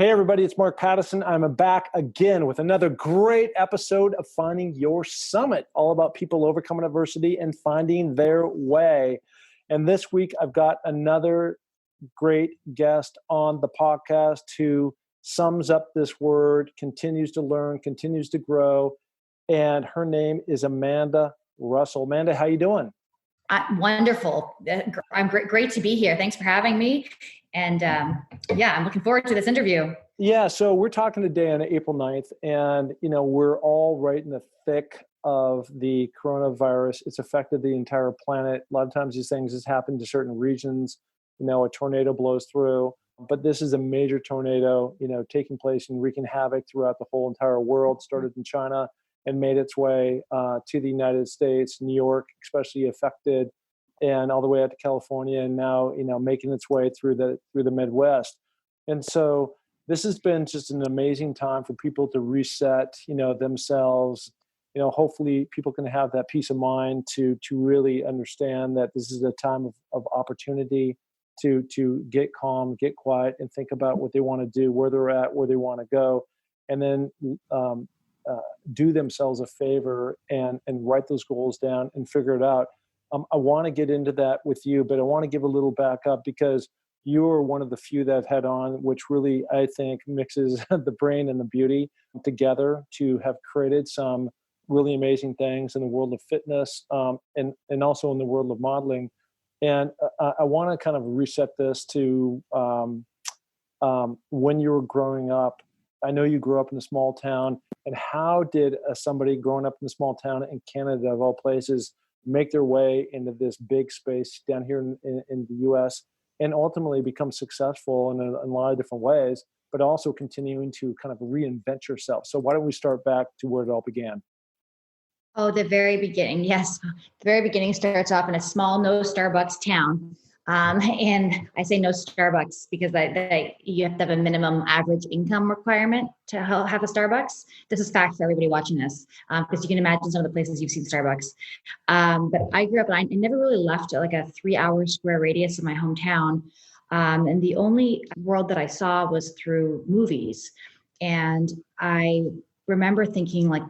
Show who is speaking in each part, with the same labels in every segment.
Speaker 1: Hey everybody, it's Mark Pattison. I'm back again with another great episode of Finding Your Summit, all about people overcoming adversity and finding their way. And this week I've got another great guest on the podcast who sums up this word, continues to learn, continues to grow. And her name is Amanda Russell. Amanda, how you doing?
Speaker 2: Wonderful. I'm great to be here. Thanks for having me. And I'm looking forward to this interview.
Speaker 1: Yeah, so we're talking today on April 9th, and we're all right in the thick of the coronavirus. It's affected the entire planet. A lot of times these things just happen to certain regions. A tornado blows through, but this is a major tornado, taking place and wreaking havoc throughout the whole entire world. Started in China and made its way to the United States, New York especially affected, and all the way out to California, and now making its way through the Midwest. And so this has been just an amazing time for people to reset, themselves. Hopefully people can have that peace of mind to really understand that this is a time of opportunity to get calm, get quiet, and think about what they want to do, where they're at, where they want to go, and then do themselves a favor and write those goals down and figure it out. I want to get into that with you, but I want to give a little back up because you're one of the few that I've had on, which really, I think, mixes the brain and the beauty together to have created some really amazing things in the world of fitness and also in the world of modeling. And I want to kind of reset this to when you were growing up. I know you grew up in a small town. And how did somebody growing up in a small town in Canada, of all places, make their way into this big space down here in the U.S. and ultimately become successful in a lot of different ways, but also continuing to kind of reinvent yourself? So why don't we start back to where it all began?
Speaker 2: Oh, the very beginning. Yes. The very beginning starts off in a small, no Starbucks town. And I say no Starbucks because you have to have a minimum average income requirement to have a Starbucks. This is fact for everybody watching this, because you can imagine some of the places you've seen Starbucks. But I grew up, and I never really left like a 3-hour square radius of my hometown. And the only world that I saw was through movies. And I remember thinking like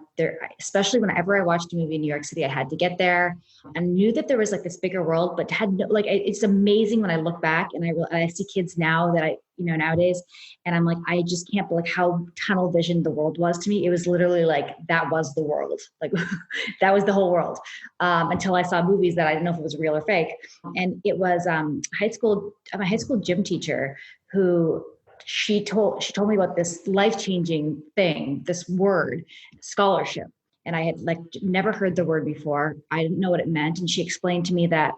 Speaker 2: especially whenever I watched a movie in New York City, I had to get there. I knew that there was like this bigger world, but had no, it's amazing when I look back and I see kids now that nowadays, and I'm like, I just can't believe how tunnel vision the world was to me. It was literally like, that was the world. Like that was the whole world, until I saw movies that I didn't know if it was real or fake. And it was my high school gym teacher who, she told me about this life-changing thing, this word, scholarship. And I had never heard the word before. I didn't know what it meant. And she explained to me that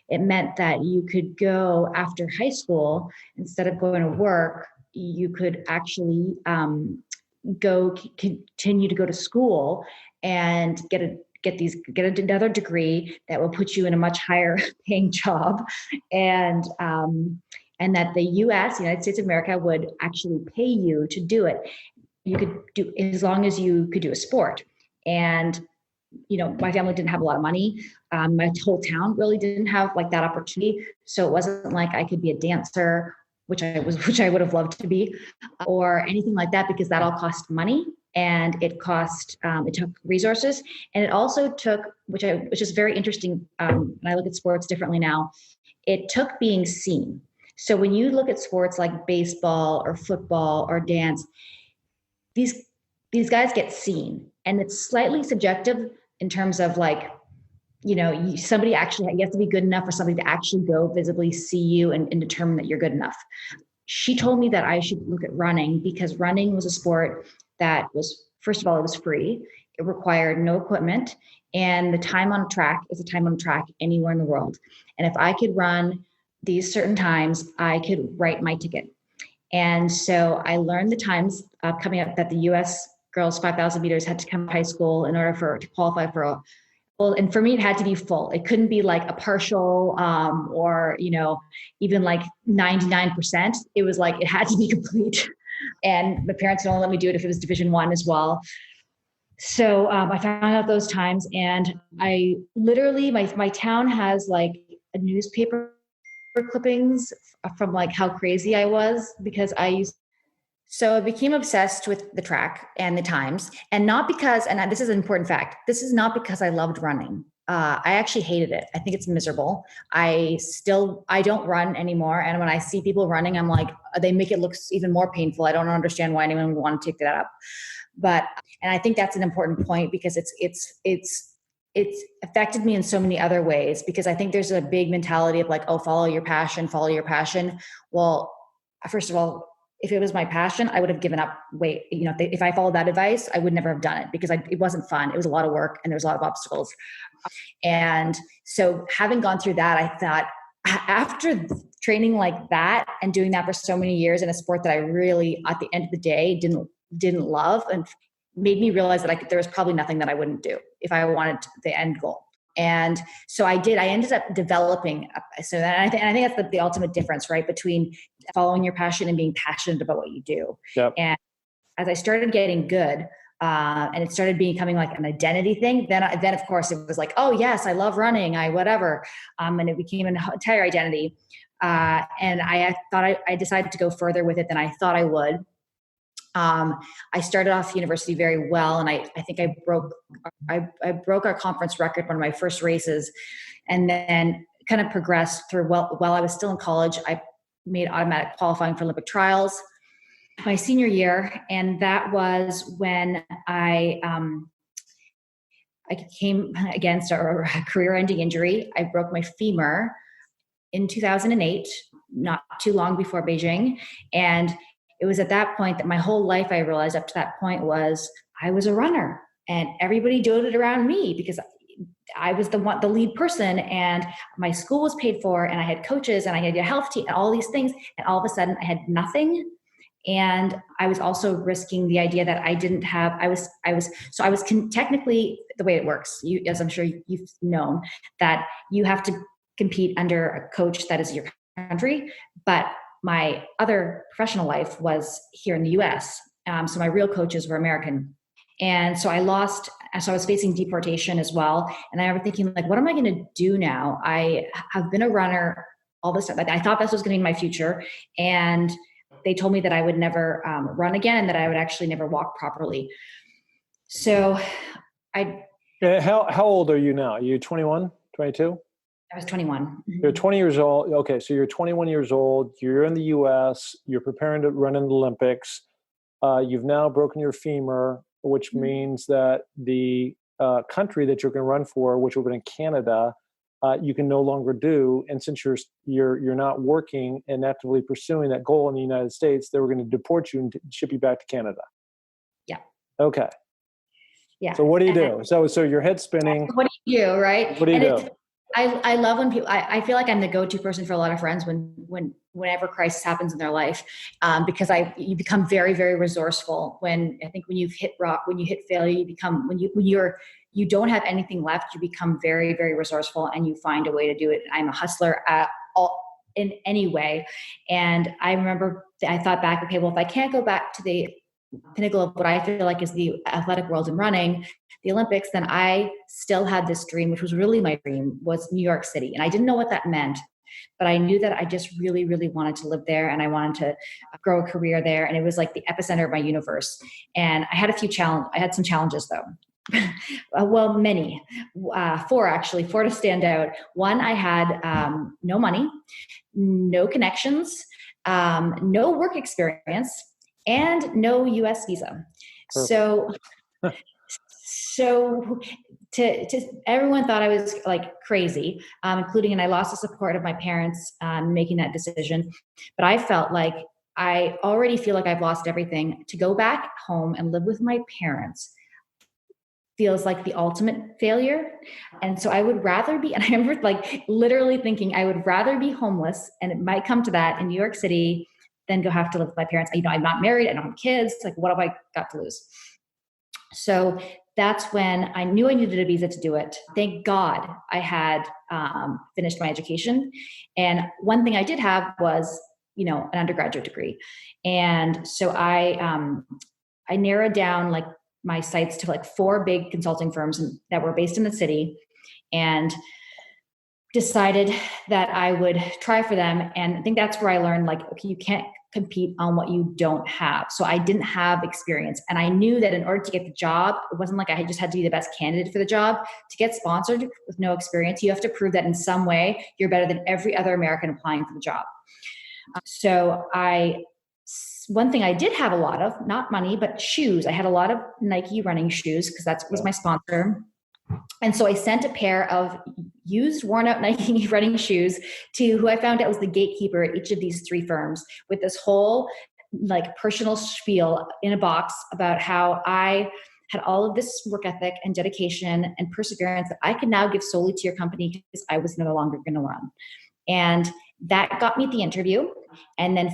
Speaker 2: it meant that you could go after high school, instead of going to work, you could actually continue to go to school and get another degree that will put you in a much higher paying job. And that the United States of America, would actually pay you to do it. You could do, as long as you could do a sport. And, my family didn't have a lot of money. My whole town really didn't have that opportunity. So it wasn't like I could be a dancer, which I would have loved to be, or anything like that, because that all cost money. And it took resources. And it also took, which is very interesting. And I look at sports differently now. It took being seen. So when you look at sports like baseball or football or dance, these guys get seen, and it's slightly subjective in terms of somebody actually, you have to be good enough for somebody to actually go visibly see you and determine that you're good enough. She told me that I should look at running, because running was a sport that was, first of all, it was free. It required no equipment, and the time on track is a time on track anywhere in the world. And if I could run these certain times, I could write my ticket. And so I learned the times coming up that the U.S. girls 5,000 meters had to come to high school in order to qualify for and for me, it had to be full. It couldn't be like a partial or, even like 99%. It was like, it had to be complete. And the parents would only let me do it if it was Division I as well. So I found out those times, and I literally, my town has like a newspaper clippings from like how crazy I was, because I used So I became obsessed with the track and the times, and not because, and this is an important fact, this is not because I loved running. I actually hated it. I think it's miserable. I don't run anymore. And when I see people running, I'm like, they make it look even more painful. I don't understand why anyone would want to take that up. But, and I think that's an important point because it's affected me in so many other ways, because I think there's a big mentality of like, oh, follow your passion, follow your passion. Well, first of all, if it was my passion, I would have given up. If I followed that advice, I would never have done it because it wasn't fun. It was a lot of work and there's a lot of obstacles. And so having gone through that, I thought after training like that and doing that for so many years in a sport that I really, at the end of the day, didn't love, and made me realize that there was probably nothing that I wouldn't do if I wanted the end goal. And so I did. I ended up developing. So that, I think that's the ultimate difference, right, between following your passion and being passionate about what you do.
Speaker 1: Yep.
Speaker 2: And as I started getting good, and it started becoming like an identity thing, then of course it was like, oh yes, I love running, whatever, and it became an entire identity. And I thought I decided to go further with it than I thought I would. I started off university very well, and I think I broke our conference record one of my first races, and then kind of progressed through. While I was still in college, I made automatic qualifying for Olympic trials my senior year, and that was when I came against a career-ending injury. I broke my femur in 2008, not too long before Beijing, and it was at that point that my whole life, I realized up to that point, was I was a runner, and everybody doted around me because I was the lead person, and my school was paid for, and I had coaches, and I had a health team, and all these things. And all of a sudden I had nothing. And I was also risking the idea that I didn't have, technically, the way it works, as I'm sure you've known, that you have to compete under a coach that is your country. But my other professional life was here in the US. So my real coaches were American. And so I was facing deportation as well. And I was thinking, like, what am I going to do now? I have been a runner all this time. Like, I thought this was going to be my future. And they told me that I would never run again, and that I would actually never walk properly. So
Speaker 1: How old are you now? Are you 21, 22?
Speaker 2: I was 21.
Speaker 1: You're 20 years old. Okay, so you're 21 years old. You're in the U.S. You're preparing to run in the Olympics. You've now broken your femur, which means that the country that you're going to run for, which will be in Canada, you can no longer do. And since you're not working and actively pursuing that goal in the United States, they were going to deport you and ship you back to Canada.
Speaker 2: Yeah.
Speaker 1: Okay.
Speaker 2: Yeah.
Speaker 1: So what do you do? So your head's spinning.
Speaker 2: What do you do, right?
Speaker 1: What do you do?
Speaker 2: I love when people, I feel like I'm the go-to person for a lot of friends whenever crisis happens in their life, because you become very, very resourceful. When you hit rock, when you hit failure, you don't have anything left, you become very, very resourceful, and you find a way to do it. I'm a hustler in any way. And I remember I thought back, okay, well, if I can't go back to the pinnacle of what I feel like is the athletic world in running, the Olympics, then I still had this dream, which was really my dream, was New York City. And I didn't know what that meant, but I knew that I just really, really wanted to live there, and I wanted to grow a career there. And it was like the epicenter of my universe. And I had I had some challenges though. Well, many, four to stand out. One, I had no money, no connections, no work experience, and no US visa. Perfect. So everyone thought I was like crazy, including, and I lost the support of my parents making that decision. But I felt like I already feel like I've lost everything. To go back home and live with my parents feels like the ultimate failure. And so I would rather be, and I remember like literally thinking I would rather be homeless, and it might come to that, in New York City, than go have to live with my parents. I'm not married, I don't have kids. Like, what have I got to lose? So that's when I knew I needed a visa to do it. Thank God I had finished my education. And one thing I did have was, an undergraduate degree. And so I narrowed down like my sites to like 4 big consulting firms that were based in the city. And decided that I would try for them. And I think that's where I learned, like, okay, you can't compete on what you don't have. So I didn't have experience. And I knew that in order to get the job, it wasn't like I just had to be the best candidate for the job. To get sponsored with no experience, you have to prove that in some way you're better than every other American applying for the job. So one thing I did have a lot of, not money, but shoes. I had a lot of Nike running shoes because that was my sponsor. And so I sent a pair of used, worn out Nike running shoes to who I found out was the gatekeeper at each of these three firms, with this whole like personal spiel in a box about how I had all of this work ethic and dedication and perseverance that I could now give solely to your company because I was no longer going to run. And that got me the interview. And then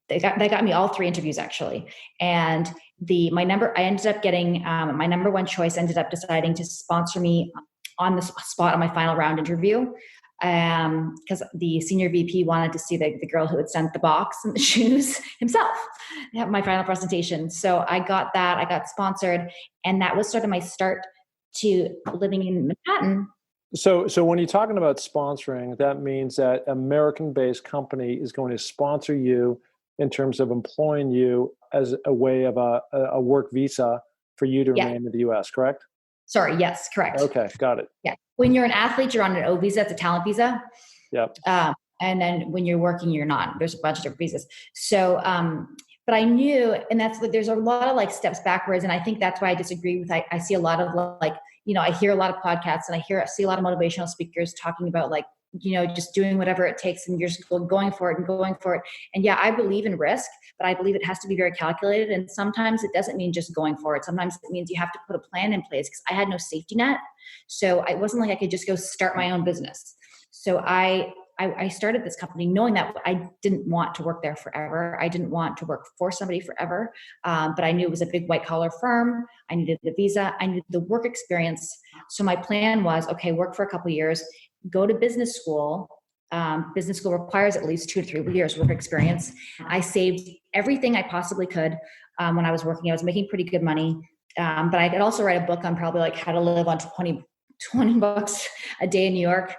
Speaker 2: that got me all three interviews actually. And I ended up getting my number one choice ended up deciding to sponsor me on the spot on my final round interview, because the senior VP wanted to see the girl who had sent the box and the shoes himself at my final presentation. So I got that, I got sponsored, and that was sort of my start to living in Manhattan.
Speaker 1: So when you're talking about sponsoring, that means that an American-based company is going to sponsor you in terms of employing you as a way of a work visa for you to remain in the U.S., correct?
Speaker 2: Sorry, yes, correct.
Speaker 1: Okay, got it.
Speaker 2: Yeah. When you're an athlete, you're on an O visa. It's a talent visa.
Speaker 1: Yep.
Speaker 2: And then when you're working, you're not. There's a bunch of different visas. So, but I knew, and there's a lot of like steps backwards. And I think that's why I disagree with, I see a lot of like, I hear a lot of podcasts and I see a lot of motivational speakers talking about like, just doing whatever it takes and you're just going for it and going for it. And yeah, I believe in risk, but I believe it has to be very calculated. And sometimes it doesn't mean just going for it. Sometimes it means you have to put a plan in place, because I had no safety net. So it wasn't like I could just go start my own business. So I started this company knowing that I didn't want to work there forever. I didn't want to work for somebody forever. But I knew it was a big white collar firm. I needed the visa. I needed the work experience. So my plan was, okay, work for a couple of years, go to business school. Business school requires at least 2 to 3 years work experience. I saved everything I possibly could when I was working. I was making pretty good money. But I could also write a book on probably like how to live on $20 a day in New York,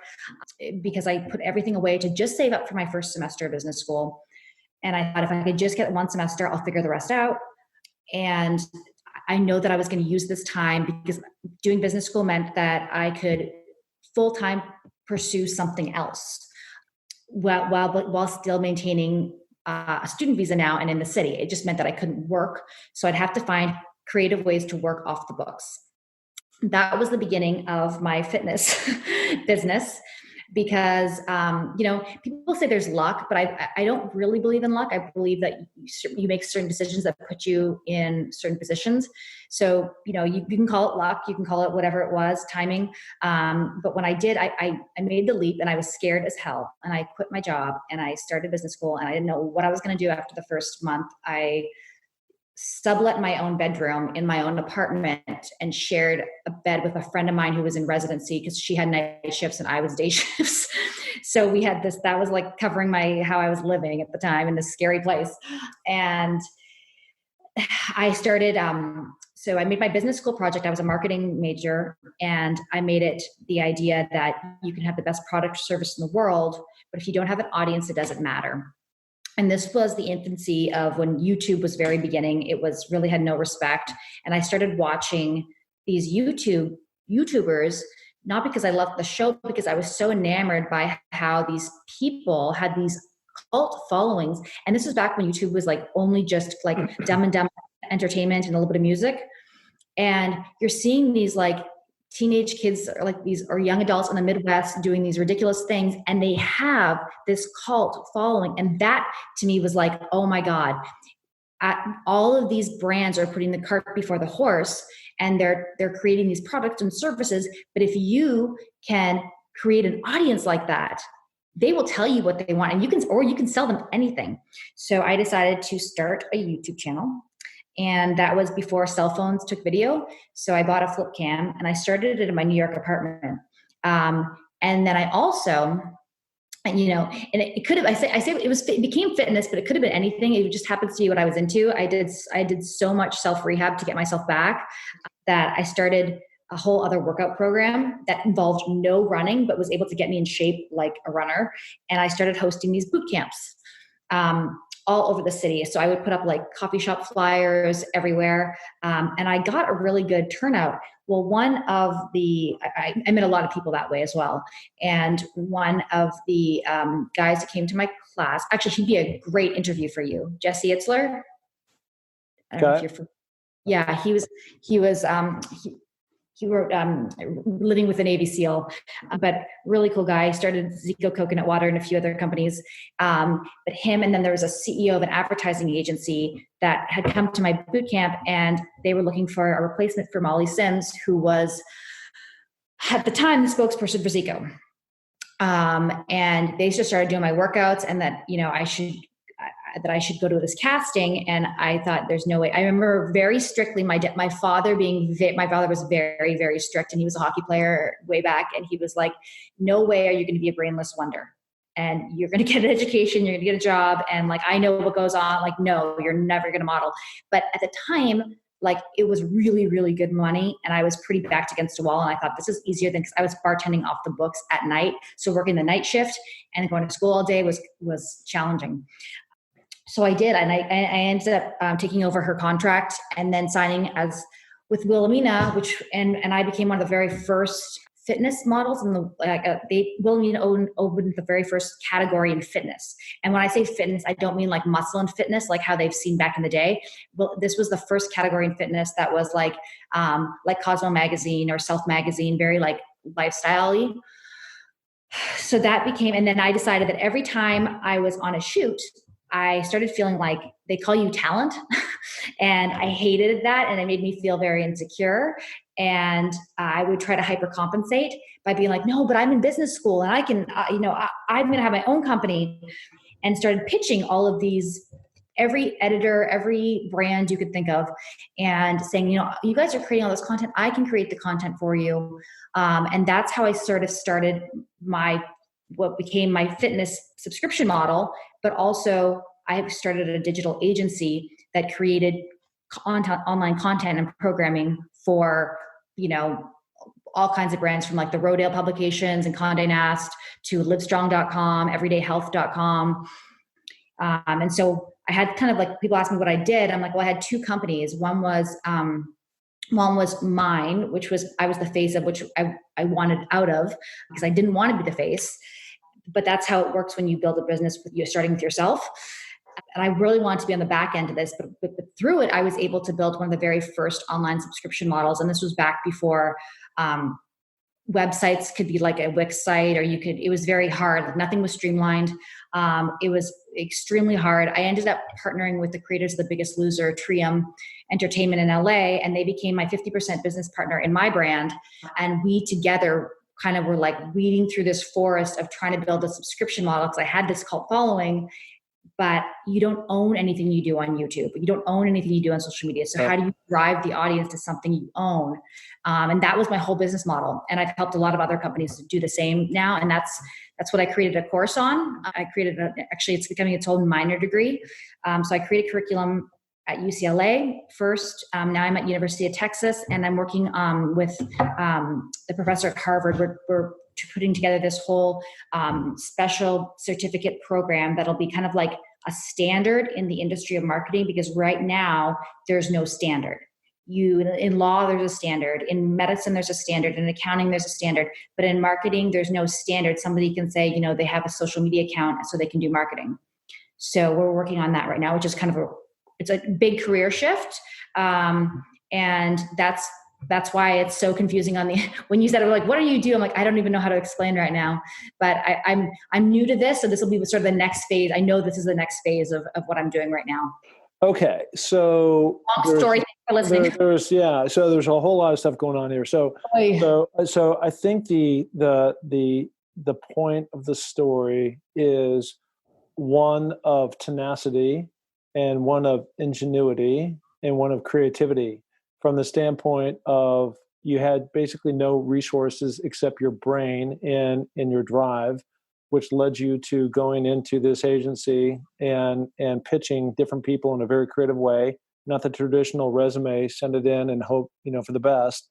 Speaker 2: because I put everything away to just save up for my first semester of business school. And I thought if I could just get one semester, I'll figure the rest out. And I know that I was going to use this time because doing business school meant that I could full-time pursue something else while still maintaining a student visa now and in the city. It just meant that I couldn't work. So I'd have to find creative ways to work off the books. That was the beginning of my fitness business, because people say there's luck, but I don't really believe in luck. I believe that you make certain decisions that put you in certain positions. So you can call it luck, you can call it whatever it was, timing. But when I did, I made the leap, and I was scared as hell, and I quit my job and I started business school, and I didn't know what I was going to do after the first month. I sublet my own bedroom in my own apartment and shared a bed with a friend of mine who was in residency, because she had night shifts and I was day shifts. So we had this, that was like covering how I was living at the time in this scary place. And I started, so I made my business school project. I was a marketing major, and I made it the idea that you can have the best product or service in the world, but if you don't have an audience, it doesn't matter. And this was the infancy of when YouTube was very beginning. It was really had no respect. And I started watching these YouTubers, not because I loved the show, but because I was so enamored by how these people had these cult followings. And this was back when YouTube was like only just like Dumb and Dumb entertainment and a little bit of music. And you're seeing these like teenage kids or young adults in the Midwest doing these ridiculous things, and they have this cult following. And that to me was like, oh my God, all of these brands are putting the cart before the horse, and they're creating these products and services. But if you can create an audience like that, they will tell you what they want, and you can sell them anything. So I decided to start a YouTube channel. And that was before cell phones took video. So I bought a flip cam and I started it in my New York apartment. And then I also, and it could have, it became fitness, but it could have been anything. It just happens to be what I was into. I did so much self-rehab to get myself back that I started a whole other workout program that involved no running, but was able to get me in shape like a runner. And I started hosting these boot camps all over the city. So I would put up like coffee shop flyers everywhere. And I got a really good turnout. Well, I met a lot of people that way as well. And one of the guys that came to my class, actually, he'd be a great interview for you, Jesse Itzler. I don't know if you're yeah, he wrote Living with a Navy SEAL, but really cool guy. He started Zico Coconut Water and a few other companies. But him, and then there was a CEO of an advertising agency that had come to my boot camp, and they were looking for a replacement for Molly Sims, who was at the time the spokesperson for Zico. And they just started doing my workouts, and that I should go to this casting. And I thought, there's no way. I remember very strictly my father was very, very strict, and he was a hockey player way back. And he was like, no way are you going to be a brainless wonder, and you're going to get an education, you're going to get a job. And like, I know what goes on. Like, no, you're never going to model. But at the time, like, it was really, really good money. And I was pretty backed against a wall. And I thought, this is easier because I was bartending off the books at night. So working the night shift and going to school all day was challenging. So I did, and I ended up taking over her contract and then signing with Wilhelmina, and I became one of the very first fitness models. And Wilhelmina opened the very first category in fitness. And when I say fitness, I don't mean like muscle and fitness, like how they've seen back in the day. Well, this was the first category in fitness that was like Cosmo magazine or Self magazine, very like lifestyle-y. So that became, and then I decided that every time I was on a shoot, I started feeling like they call you talent. And I hated that. And it made me feel very insecure. And I would try to hypercompensate by being like, no, but I'm in business school and I can, I'm going to have my own company, and started pitching all of these, every editor, every brand you could think of, and saying, you guys are creating all this content. I can create the content for you. And that's how I sort of started what became my fitness subscription model. But also I have started a digital agency that created online content and programming for, all kinds of brands, from like the Rodale publications and Condé Nast to livestrong.com, everydayhealth.com. And so I had kind of like, people ask me what I did. I'm like, well, I had two companies. One was mine, which was, I was the face of, which I wanted out of because I didn't want to be the face. But that's how it works when you build a business you're starting with yourself. And I really wanted to be on the back end of this, but through it, I was able to build one of the very first online subscription models. And this was back before websites could be like a Wix site, or it was very hard. Like, nothing was streamlined. It was extremely hard. I ended up partnering with the creators of The Biggest Loser, Trium Entertainment in LA, and they became my 50% business partner in my brand. And we together kind of were like weeding through this forest of trying to build a subscription model, because I had this cult following, but you don't own anything you do on YouTube. You don't own anything you do on social media. So how do you drive the audience to something you own? And that was my whole business model. And I've helped a lot of other companies to do the same now. And that's what I created a course on. Actually, it's becoming its own minor degree. So I created curriculum at UCLA first. Now I'm at University of Texas, and I'm working with the professor at Harvard. We're putting together this whole special certificate program that'll be kind of like a standard in the industry of marketing, because right now there's no standard. In law, there's a standard. In medicine, there's a standard. In accounting, there's a standard. But in marketing, there's no standard. Somebody can say, they have a social media account, so they can do marketing. So we're working on that right now, which is kind of it's a big career shift. And that's why it's so confusing when you said it, like, what do you do? I'm like, I don't even know how to explain right now, but I'm new to this. So this will be sort of the next phase. I know this is the next phase of what I'm doing right now.
Speaker 1: Okay. So
Speaker 2: long story for listening.
Speaker 1: So there's a whole lot of stuff going on here. So I think the point of the story is one of tenacity, and one of ingenuity, and one of creativity, from the standpoint of you had basically no resources except your brain and your drive, which led you to going into this agency and pitching different people in a very creative way, not the traditional resume, send it in and hope, for the best.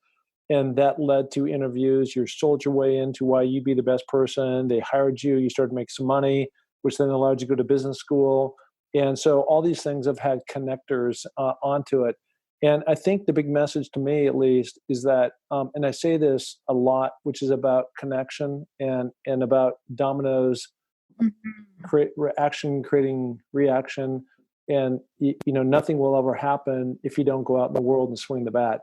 Speaker 1: And that led to interviews. You sold your way into why you'd be the best person. They hired you. You started to make some money, which then allowed you to go to business school. And so all these things have had connectors onto it. And I think the big message to me, at least, is that, and I say this a lot, which is about connection and about dominoes, action creating reaction. And nothing will ever happen if you don't go out in the world and swing the bat.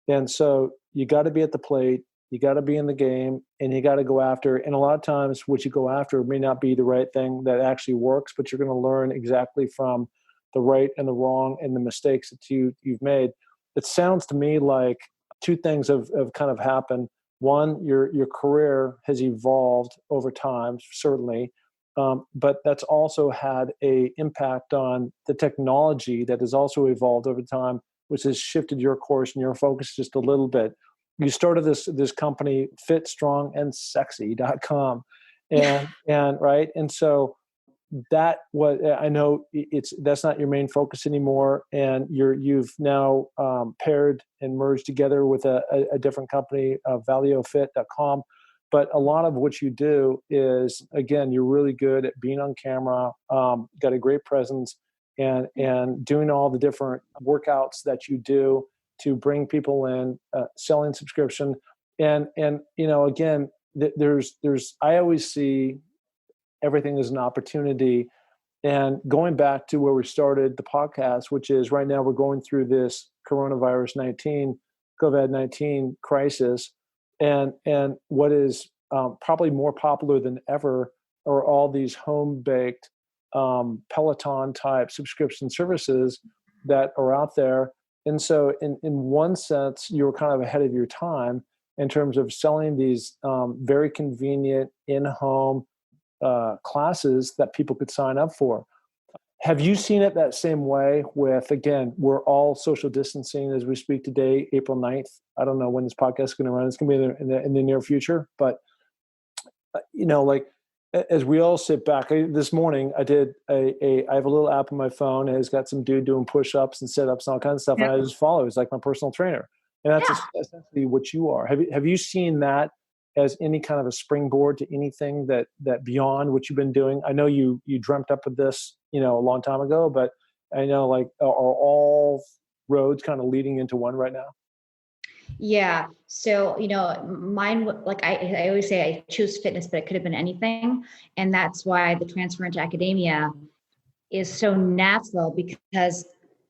Speaker 1: And so you got to be at the plate, you got to be in the game, and you got to go after. And a lot of times what you go after may not be the right thing that actually works, but you're going to learn exactly from the right and the wrong and the mistakes that you've made. It sounds to me like two things have kind of happened. One, your career has evolved over time, certainly. But that's also had a impact on the technology that has also evolved over time, which has shifted your course and your focus just a little bit. You started this company, fitstrongandsexy.com. And right. And so that was, I know that's not your main focus anymore. And you've now paired and merged together with a different company, ValeoFit.com. But a lot of what you do is, again, you're really good at being on camera, got a great presence, and doing all the different workouts that you do to bring people in, selling subscription. And again, there's I always see everything as an opportunity. And going back to where we started the podcast, which is right now we're going through this COVID-19 crisis. And what is probably more popular than ever are all these home-baked Peloton type subscription services that are out there. And so in one sense, you were kind of ahead of your time in terms of selling these very convenient in-home classes that people could sign up for. Have you seen it that same way with, again, we're all social distancing as we speak today, April 9th. I don't know when this podcast is going to run. It's going to be in the near future. But, like as we all sit back, this morning I did I have a little app on my phone and it's got some dude doing push-ups and sit-ups and all kinds of stuff. Yeah. And I just follow. It's like my personal trainer. And that's essentially what you are. Have you seen that as any kind of a springboard to anything that beyond what you've been doing? I know you dreamt up of this, a long time ago, but I know, like, are all roads kind of leading into one right now?
Speaker 2: Yeah. So, mine, like I always say, I choose fitness, but it could have been anything. And that's why the transfer into academia is so natural, because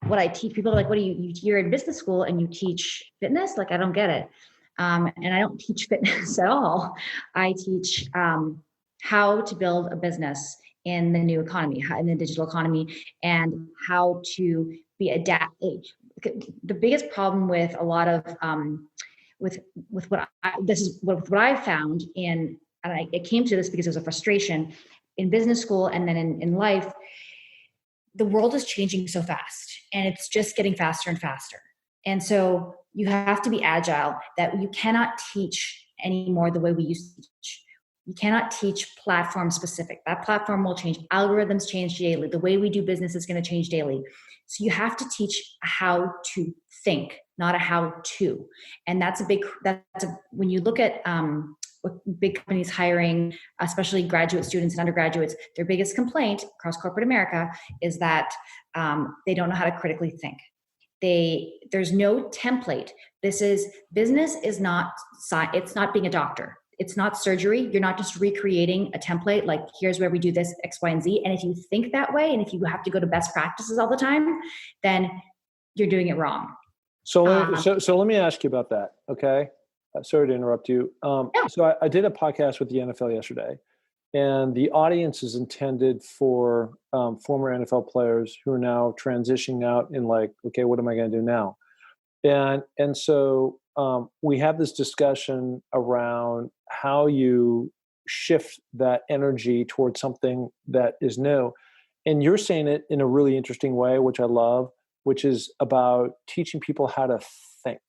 Speaker 2: what I teach people are like, what do you're in business school and you teach fitness? Like, I don't get it. And I don't teach fitness at all. I teach how to build a business in the new economy, in the digital economy, and how to be adapted. The biggest problem with a lot of with what I found and I came to this because it was a frustration in business school and then in life. The world is changing so fast, and it's just getting faster and faster. And so you have to be agile, that you cannot teach anymore the way we used to teach. You cannot teach platform specific. That platform will change. Algorithms change daily. The way we do business is going to change daily. So you have to teach how to think, not a how to. And when you look at big companies hiring, especially graduate students and undergraduates, their biggest complaint across corporate America is that they don't know how to critically think. There's no template. Business is not, it's not being a doctor. It's not surgery. You're not just recreating a template, like here's where we do this X, Y, and Z. And if you think that way, and if you have to go to best practices all the time, then you're doing it wrong.
Speaker 1: So let me ask you about that. Okay. Sorry to interrupt you. So I did a podcast with the NFL yesterday, and the audience is intended for former NFL players who are now transitioning out and like, okay, what am I going to do now? And so we have this discussion around how you shift that energy towards something that is new. And you're saying it in a really interesting way, which I love, which is about teaching people how to think.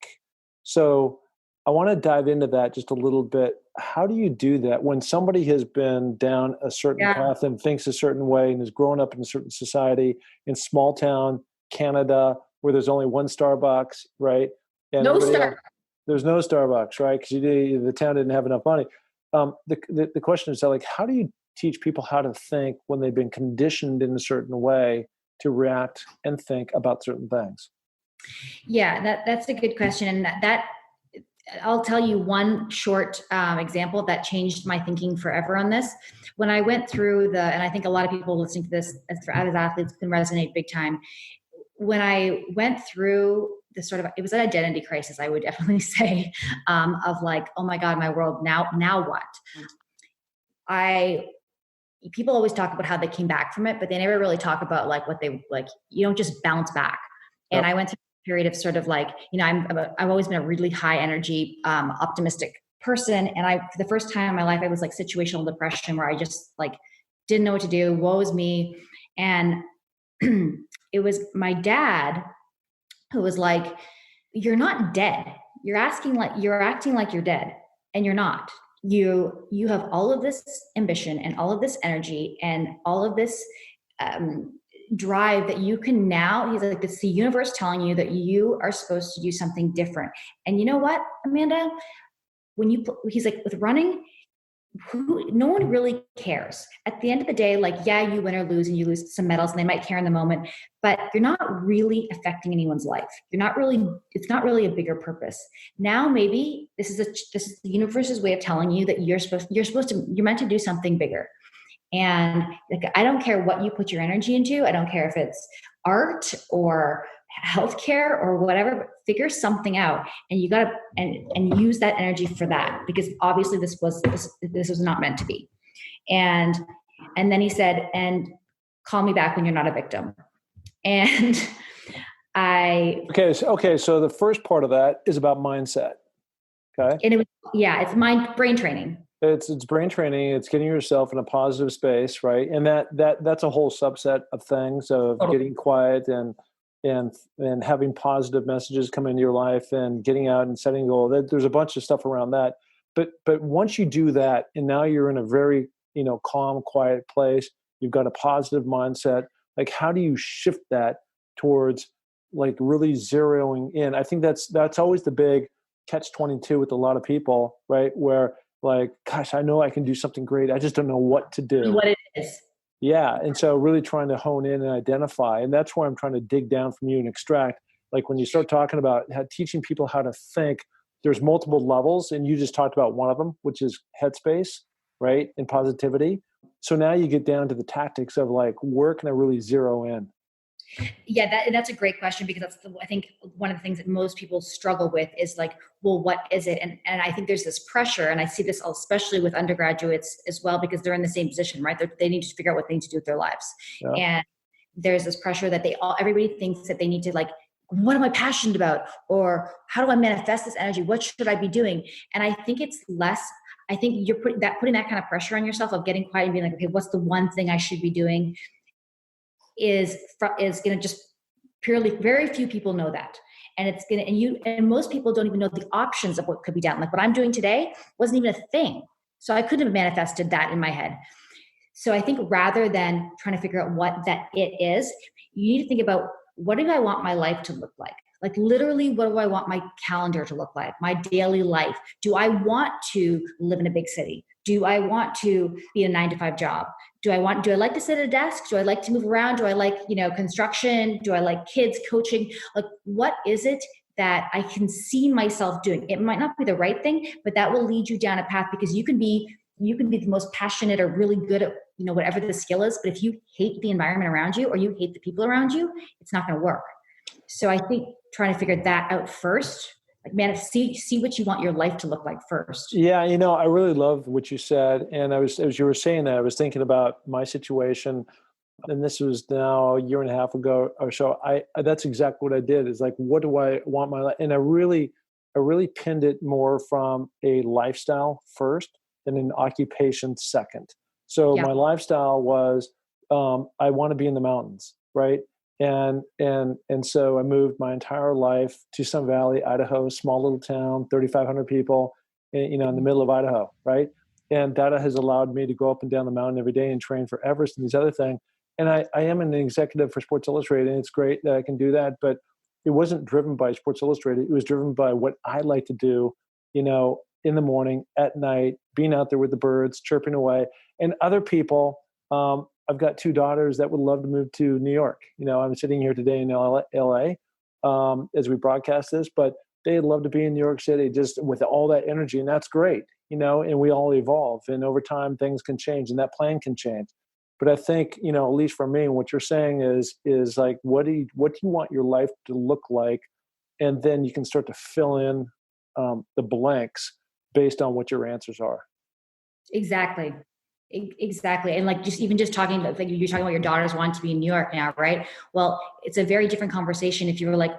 Speaker 1: So I want to dive into that just a little bit. How do you do that when somebody has been down a certain path and thinks a certain way and has grown up in a certain society in small town Canada where there's only one Starbucks, right? And
Speaker 2: no Starbucks.
Speaker 1: There's no Starbucks, right? Because the town didn't have enough money. The question is like, how do you teach people how to think when they've been conditioned in a certain way to react and think about certain things?
Speaker 2: Yeah, that's a good question. And that I'll tell you one short example that changed my thinking forever on this. When I went through and I think a lot of people listening to this as athletes can resonate big time. When I went through the it was an identity crisis, I would definitely say, of like, oh my God, my world, now what? People always talk about how they came back from it, but they never really talk about like what they like. You don't just bounce back. And I went through a period of sort of like, I've always been a really high energy, optimistic person. And for the first time in my life, I was like situational depression where I just like didn't know what to do. Woe is me. And it was my dad who was like, you're not dead. You're acting like you're dead, and you're not. You have all of this ambition and all of this energy and all of this drive that you can now. He's like, it's the universe telling you that you are supposed to do something different. And you know what, Amanda? He's like, with running, no one really cares. At the end of the day, like, yeah, you win or lose and you lose some medals and they might care in the moment, but you're not really affecting anyone's life. It's not really a bigger purpose. Now, maybe this is the universe's way of telling you that you're meant to do something bigger. And like, I don't care what you put your energy into. I don't care if it's art or healthcare or whatever, but figure something out, and you gotta and use that energy for that, because obviously this was not meant to be. And then he said, and call me back when you're not a victim. And
Speaker 1: so the first part of that is about mindset. Okay.
Speaker 2: And it's brain training.
Speaker 1: It's brain training. It's getting yourself in a positive space, right? And that's a whole subset of things, of getting quiet and having positive messages come into your life and getting out and setting a goal. There's a bunch of stuff around that. But once you do that, and now you're in a very, calm, quiet place, you've got a positive mindset. Like, how do you shift that towards like really zeroing in? I think that's always the big catch-22 with a lot of people, right? Where like, gosh, I know I can do something great. I just don't know what to do.
Speaker 2: What it is.
Speaker 1: Yeah. And so really trying to hone in and identify. And that's where I'm trying to dig down from you and extract. Like when you start talking about teaching people how to think, there's multiple levels. And you just talked about one of them, which is headspace, right? And positivity. So now you get down to the tactics of like, where can I really zero in?
Speaker 2: Yeah, that's a great question, because I think one of the things that most people struggle with is like, well, what is it? And I think there's this pressure, and I see this especially with undergraduates as well, because they're in the same position, right? They need to figure out what they need to do with their lives. Yeah. And there's this pressure that everybody thinks that they need to like, what am I passionate about? Or how do I manifest this energy? What should I be doing? And I think it's less, I think you're putting that kind of pressure on yourself of getting quiet and being like, okay, what's the one thing I should be doing? Is going to just purely, very few people know that. And it's going to, and most people don't even know the options of what could be done. Like what I'm doing today wasn't even a thing. So I couldn't have manifested that in my head. So I think rather than trying to figure out what that it is, you need to think about, what do I want my life to look like? Like literally, what do I want my calendar to look like? My daily life. Do I want to live in a big city? Do I want to be in a 9-to-5 job? Do I like to sit at a desk? Do I like to move around? Do I like, construction? Do I like kids, coaching? Like, what is it that I can see myself doing? It might not be the right thing, but that will lead you down a path, because you can be the most passionate or really good at, whatever the skill is. But if you hate the environment around you, or you hate the people around you, it's not going to work. So I think trying to figure that out first, like, man, see what you want your life to look like first.
Speaker 1: Yeah. I really love what you said. And as you were saying that, I was thinking about my situation, and this was now a year and a half ago or so. That's exactly what I did, is like, what do I want my life? And I really pinned it more from a lifestyle first and an occupation second. So my lifestyle was, I want to be in the mountains, right? And so I moved my entire life to Sun Valley, Idaho, small little town, 3,500 people, in the middle of Idaho, right? And that has allowed me to go up and down the mountain every day and train for Everest and these other things. And I am an executive for Sports Illustrated, and it's great that I can do that. But it wasn't driven by Sports Illustrated. It was driven by what I like to do, in the morning, at night, being out there with the birds, chirping away. And other people, I've got two daughters that would love to move to New York. I'm sitting here today in LA as we broadcast this, but they'd love to be in New York City just with all that energy. And that's great, and we all evolve. And over time, things can change and that plan can change. But I think, at least for me, what you're saying is like, what do you want your life to look like? And then you can start to fill in the blanks based on what your answers are.
Speaker 2: Exactly. Exactly. And like, just talking about, like, you're talking about your daughters want to be in New York now, right? Well, it's a very different conversation if you were like,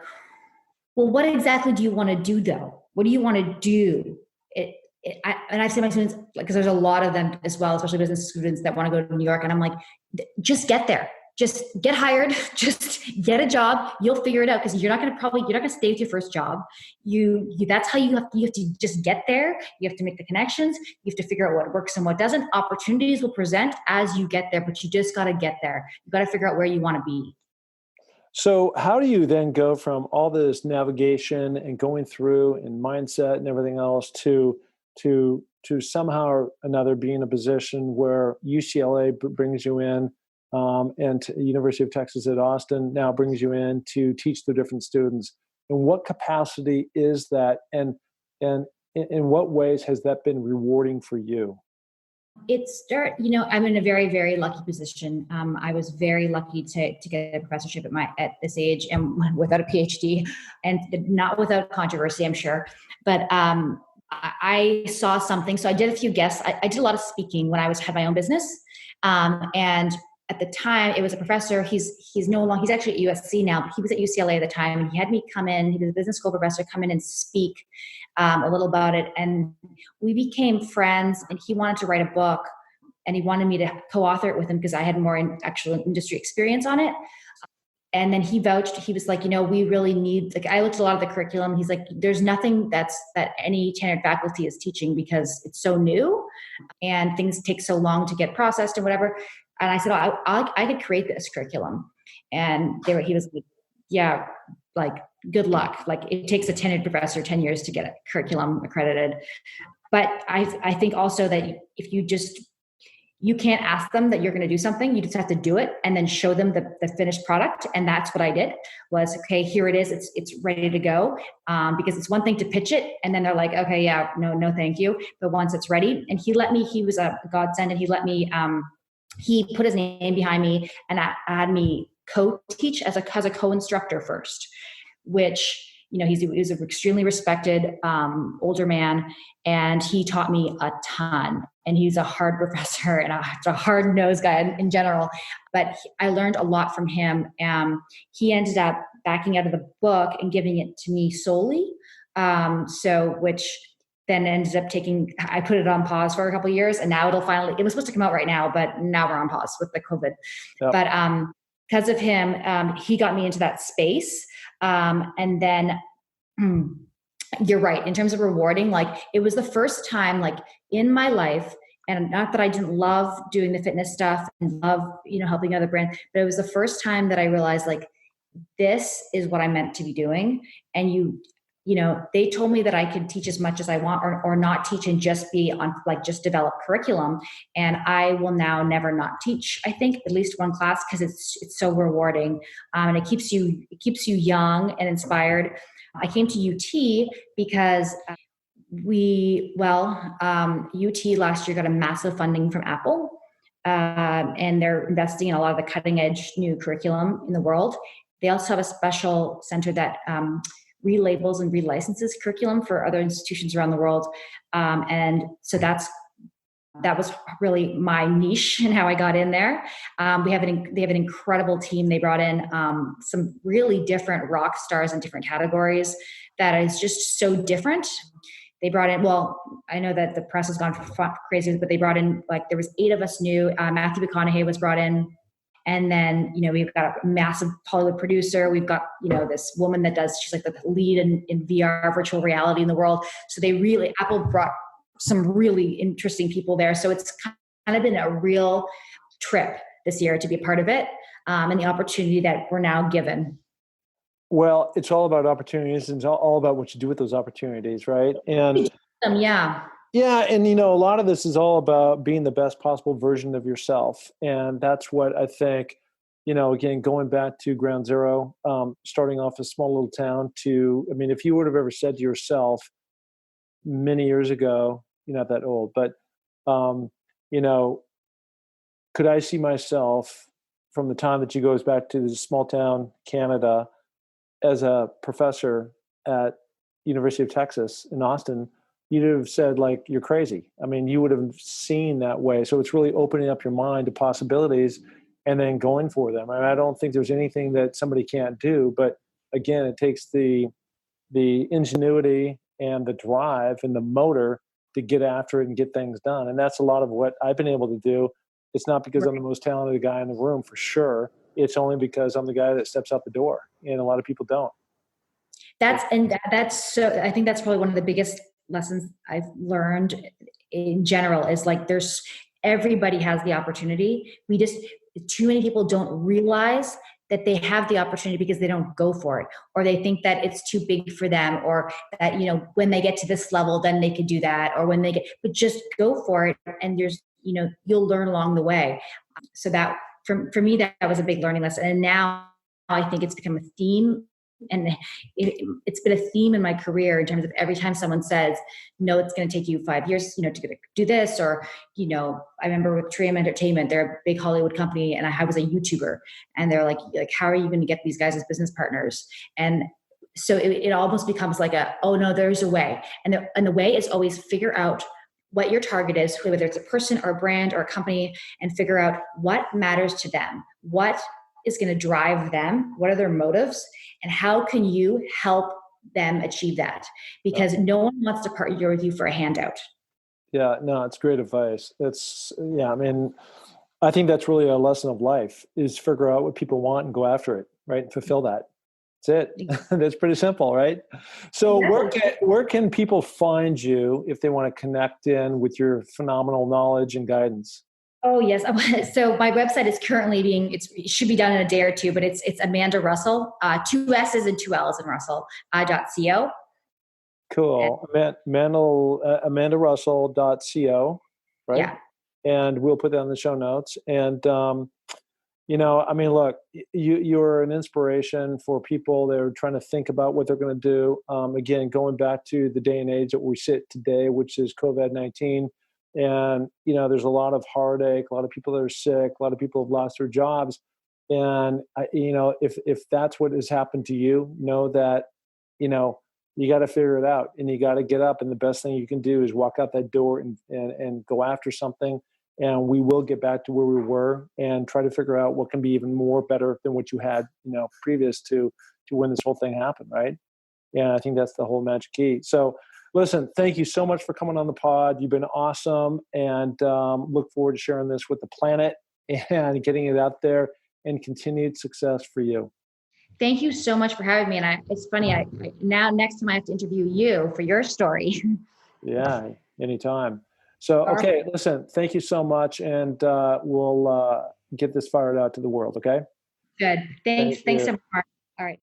Speaker 2: well, what exactly do you want to do though? What do you want to do? And I've seen my students, because there's a lot of them as well, especially business students that want to go to New York. And I'm like, just get there. Just get hired, just get a job. You'll figure it out, because you're not going to stay with your first job. That's how you have to just get there. You have to make the connections. You have to figure out what works and what doesn't. Opportunities will present as you get there, but you just got to get there. You got to figure out where you want to be.
Speaker 1: So how do you then go from all this navigation and going through and mindset and everything else to somehow or another be in a position where UCLA brings you in, and University of Texas at Austin now brings you in to teach the different students? In what capacity is that, and in what ways has that been rewarding for you?
Speaker 2: I'm in a very, very lucky position. I was very lucky to get a professorship at this age, and without a PhD, and not without controversy, I'm sure. But I saw something. So I did a few guests. I did a lot of speaking when I had my own business. And at the time, it was a professor. He's actually at USC now, but he was at UCLA at the time. And he had me come in. He was a business school professor, come in and speak a little about it. And we became friends, and he wanted to write a book, and he wanted me to co-author it with him because I had more actual industry experience on it. And then he vouched. He was like, we really need, like, I looked at a lot of the curriculum. He's like, there's nothing that any tenured faculty is teaching because it's so new and things take so long to get processed and whatever. And I said, I could create this curriculum. And he was like, yeah, like, good luck. Like, it takes a tenured professor 10 years to get a curriculum accredited. But I think also that if you can't ask them that you're going to do something. You just have to do it and then show them the finished product. And that's what I did. Was, okay, here it is. It's ready to go. Because it's one thing to pitch it, and then they're like, okay, yeah, no, thank you. But once it's ready, and he was a godsend, and he let me, he put his name behind me and had me co-teach as a co-instructor first, which, he's an extremely respected older man, and he taught me a ton. And he's a hard professor and a hard-nosed guy in general. But I learned a lot from him. He ended up backing out of the book and giving it to me solely. Which then ended up I put it on pause for a couple of years, and now it was supposed to come out right now, but now we're on pause with the COVID. Yep. But because of him, he got me into that space. And then you're right. In terms of rewarding, like, it was the first time, like, in my life, and not that I didn't love doing the fitness stuff and love, helping other brands, but it was the first time that I realized, like, this is what I'm meant to be doing. And they told me that I could teach as much as I want, or not teach and just be on, like, just develop curriculum. And I will now never not teach, I think, at least one class, because it's so rewarding. And it keeps you young and inspired. I came to UT because UT last year got a massive funding from Apple. And they're investing in a lot of the cutting edge new curriculum in the world. They also have a special center that relabels and relicenses curriculum for other institutions around the world. And so that was really my niche and how I got in there. They have an incredible team. They brought in some really different rock stars in different categories that is just so different. They brought in, I know that the press has gone crazy, but they brought in, like, there was 8 of us new. Matthew McConaughey was brought in. And then, we've got a massive Hollywood producer. We've got, this woman she's like the lead in VR virtual reality in the world. So Apple brought some really interesting people there. So it's kind of been a real trip this year to be a part of it, and the opportunity that we're now given.
Speaker 1: Well, it's all about opportunities, and it's all about what you do with those opportunities, right? And
Speaker 2: Yeah.
Speaker 1: yeah, and a lot of this is all about being the best possible version of yourself, and that's what I think. Again, going back to ground zero, starting off a small little town to, I mean, if you would have ever said to yourself many years ago, you're not that old, but um, you know, could I see myself from the time that you goes back to the small town Canada as a professor at University of Texas in Austin, you'd have said like you're crazy. I mean, you would have seen that way. So it's really opening up your mind to possibilities and then going for them. I mean, I don't think there's anything that somebody can't do, but again, it takes the ingenuity and the drive and the motor to get after it and get things done. And that's a lot of what I've been able to do. It's not because I'm the most talented guy in the room, for sure. It's only because I'm the guy that steps out the door, and a lot of people don't.
Speaker 2: That's so, I think that's probably one of the biggest lessons I've learned in general is like everybody has the opportunity. Too many people don't realize that they have the opportunity because they don't go for it, or they think that it's too big for them, or that, when they get to this level, then they could do that, or but just go for it. And you'll learn along the way. So that for me, that was a big learning lesson. And now I think it's become a theme, and it's been a theme in my career in terms of every time someone says, no, it's going to take you 5 years, to do this. Or, I remember with Trium Entertainment, they're a big Hollywood company, and I was a YouTuber, and they're like, how are you going to get these guys as business partners? And so it almost becomes like oh no, there's a way. And the way is always figure out what your target is, whether it's a person or a brand or a company, and figure out what matters to them, what is going to drive them, what are their motives, and how can you help them achieve that? Because no one wants to partner with you for a handout.
Speaker 1: Yeah, no, it's great advice. I mean, I think that's really a lesson of life, is figure out what people want and go after it, right? And fulfill that. That's it. That's pretty simple, right? So where can people find you if they want to connect in with your phenomenal knowledge and guidance?
Speaker 2: Oh, yes. So my website is currently it should be done in a day or two, but it's Amanda Russell, 2 S's and 2 L's in Russell, .co.
Speaker 1: Cool. AmandaRussell.co, right?
Speaker 2: Yeah.
Speaker 1: And we'll put that in the show notes. And, I mean, look, you're an inspiration for people that are trying to think about what they're going to do. Again, going back to the day and age that we sit today, which is COVID-19. And, there's a lot of heartache, a lot of people that are sick, a lot of people have lost their jobs. And, if that's what has happened to you, know that, you got to figure it out, and you got to get up. And the best thing you can do is walk out that door and go after something. And we will get back to where we were and try to figure out what can be even more better than what you had, previous to when this whole thing happened. Right. And I think that's the whole magic key. So listen, thank you so much for coming on the pod. You've been awesome, and look forward to sharing this with the planet and getting it out there, and continued success for you.
Speaker 2: Thank you so much for having me. And it's funny, now next time I have to interview you for your story.
Speaker 1: Yeah, anytime. So, okay, listen, thank you so much. And we'll get this fired out to the world. Okay.
Speaker 2: Good. Thanks so much, Mark. All right.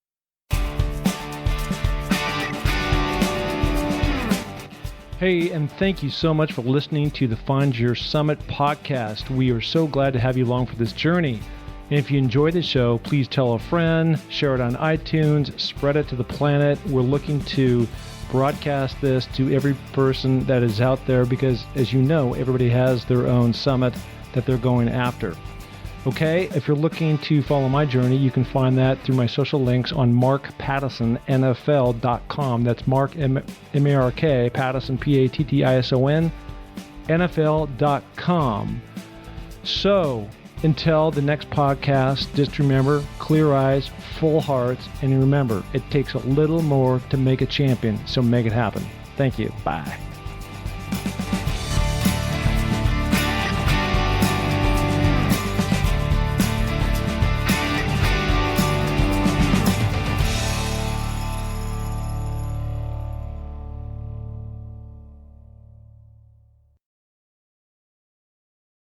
Speaker 3: Hey, and thank you so much for listening to the Find Your Summit podcast. We are so glad to have you along for this journey. And if you enjoy the show, please tell a friend, share it on iTunes, spread it to the planet. We're looking to broadcast this to every person that is out there because, as you know, everybody has their own summit that they're going after. Okay, if you're looking to follow my journey, you can find that through my social links on markpattison.nfl.com. That's Mark, M-A-R-K, Pattison, P-A-T-T-I-S-O-N, NFL.com. So, until the next podcast, just remember, clear eyes, full hearts, and remember, it takes a little more to make a champion, so make it happen. Thank you. Bye.